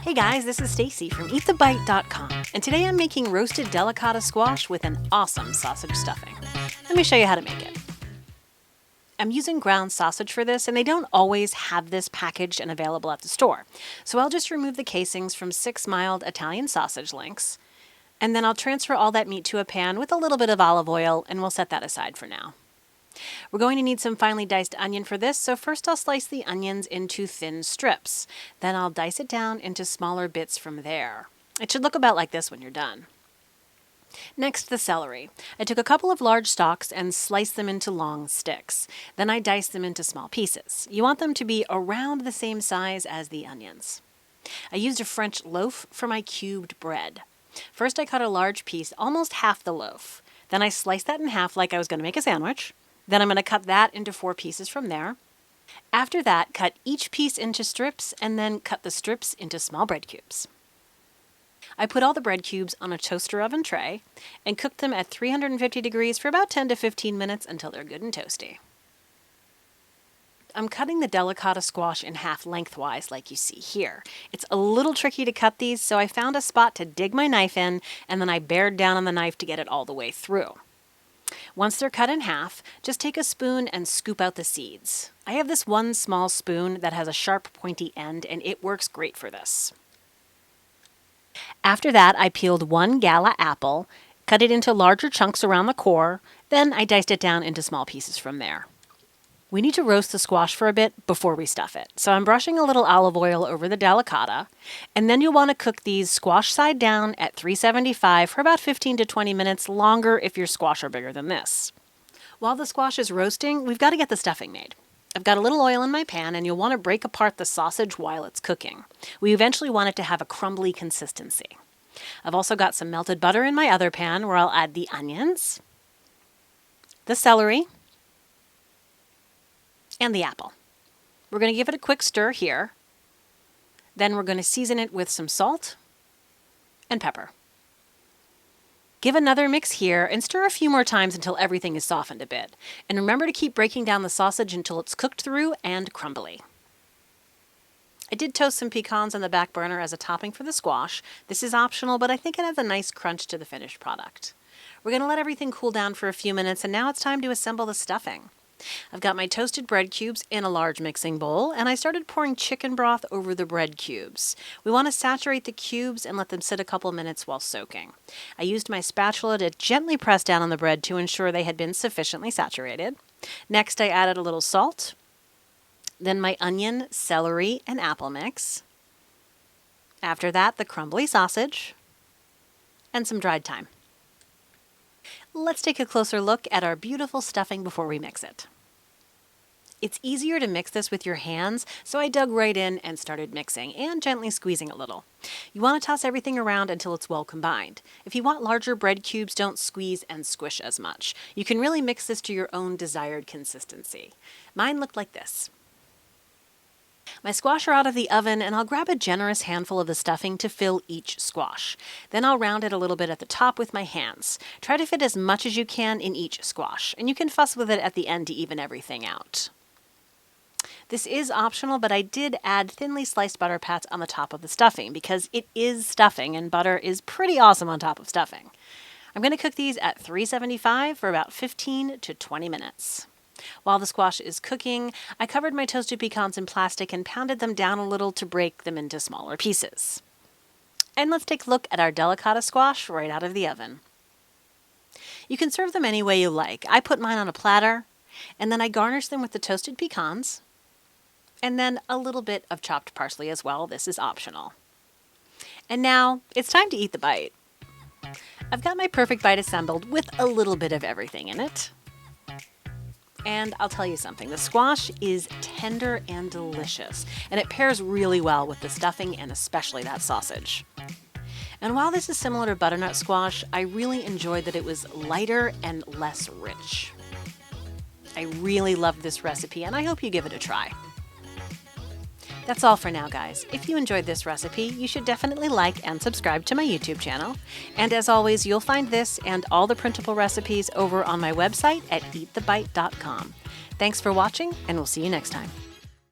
Hey guys, this is Stacy from EatTheBite.com, and today I'm making roasted delicata squash with an awesome sausage stuffing. Let me show you how to make it. I'm using ground sausage for this, and they don't always have this packaged and available at the store. So I'll just remove the casings from 6 mild Italian sausage links, and then I'll transfer all that meat to a pan with a little bit of olive oil, and we'll set that aside for now. We're going to need some finely diced onion for this, so first I'll slice the onions into thin strips. Then I'll dice it down into smaller bits from there. It should look about like this when you're done. Next, the celery. I took a couple of large stalks and sliced them into long sticks. Then I diced them into small pieces. You want them to be around the same size as the onions. I used a French loaf for my cubed bread. First I cut a large piece, almost half the loaf. Then I sliced that in half like I was going to make a sandwich. Then I'm going to cut that into 4 pieces from there. After that, cut each piece into strips and then cut the strips into small bread cubes. I put all the bread cubes on a toaster oven tray and cooked them at 350 degrees for about 10 to 15 minutes until they're good and toasty. I'm cutting the delicata squash in half lengthwise like you see here. It's a little tricky to cut these, so I found a spot to dig my knife in and then I bared down on the knife to get it all the way through. Once they're cut in half, just take a spoon and scoop out the seeds. I have this one small spoon that has a sharp pointy end and it works great for this. After that, I peeled 1 gala apple, cut it into larger chunks around the core, then I diced it down into small pieces from there. We need to roast the squash for a bit before we stuff it. So I'm brushing a little olive oil over the delicata, and then you'll want to cook these squash side down at 375 for about 15 to 20 minutes longer if your squash are bigger than this. While the squash is roasting, we've got to get the stuffing made. I've got a little oil in my pan, and you'll want to break apart the sausage while it's cooking. We eventually want it to have a crumbly consistency. I've also got some melted butter in my other pan where I'll add the onions, the celery, and the apple. We're going to give it a quick stir here. Then we're going to season it with some salt and pepper. Give another mix here and stir a few more times until everything is softened a bit. And remember to keep breaking down the sausage until it's cooked through and crumbly. I did toast some pecans on the back burner as a topping for the squash. This is optional, but I think it adds a nice crunch to the finished product. We're going to let everything cool down for a few minutes, and now it's time to assemble the stuffing. I've got my toasted bread cubes in a large mixing bowl, and I started pouring chicken broth over the bread cubes. We want to saturate the cubes and let them sit a couple minutes while soaking. I used my spatula to gently press down on the bread to ensure they had been sufficiently saturated. Next, I added a little salt, then my onion, celery, and apple mix. After that, the crumbly sausage, and some dried thyme. Let's take a closer look at our beautiful stuffing before we mix it. It's easier to mix this with your hands, so I dug right in and started mixing and gently squeezing a little. You want to toss everything around until it's well combined. If you want larger bread cubes, don't squeeze and squish as much. You can really mix this to your own desired consistency. Mine looked like this. My squash are out of the oven, and I'll grab a generous handful of the stuffing to fill each squash. Then I'll round it a little bit at the top with my hands. Try to fit as much as you can in each squash, and you can fuss with it at the end to even everything out. This is optional, but I did add thinly sliced butter pats on the top of the stuffing because it is stuffing, and butter is pretty awesome on top of stuffing. I'm going to cook these at 375 for about 15 to 20 minutes. While the squash is cooking, I covered my toasted pecans in plastic and pounded them down a little to break them into smaller pieces. And let's take a look at our delicata squash right out of the oven. You can serve them any way you like. I put mine on a platter, and then I garnish them with the toasted pecans, and then a little bit of chopped parsley as well. This is optional. And now it's time to eat the bite. I've got my perfect bite assembled with a little bit of everything in it. And I'll tell you something, the squash is tender and delicious, and it pairs really well with the stuffing and especially that sausage. And while this is similar to butternut squash, I really enjoyed that it was lighter and less rich. I really loved this recipe, and I hope you give it a try. That's all for now, guys. If you enjoyed this recipe, you should definitely like and subscribe to my YouTube channel. And as always, you'll find this and all the printable recipes over on my website at EatTheBite.com. Thanks for watching, and we'll see you next time.